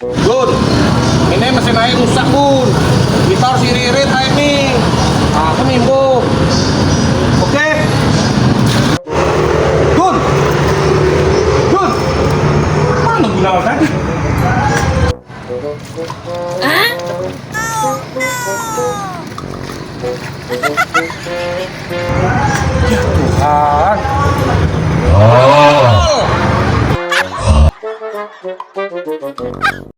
Gun, ini mesin air rusak Gun. Kita harus irit-irit air nih. Nah, penimbu. Oke. Gun, Gun, mana Gunawal tadi? Ya Tuhan.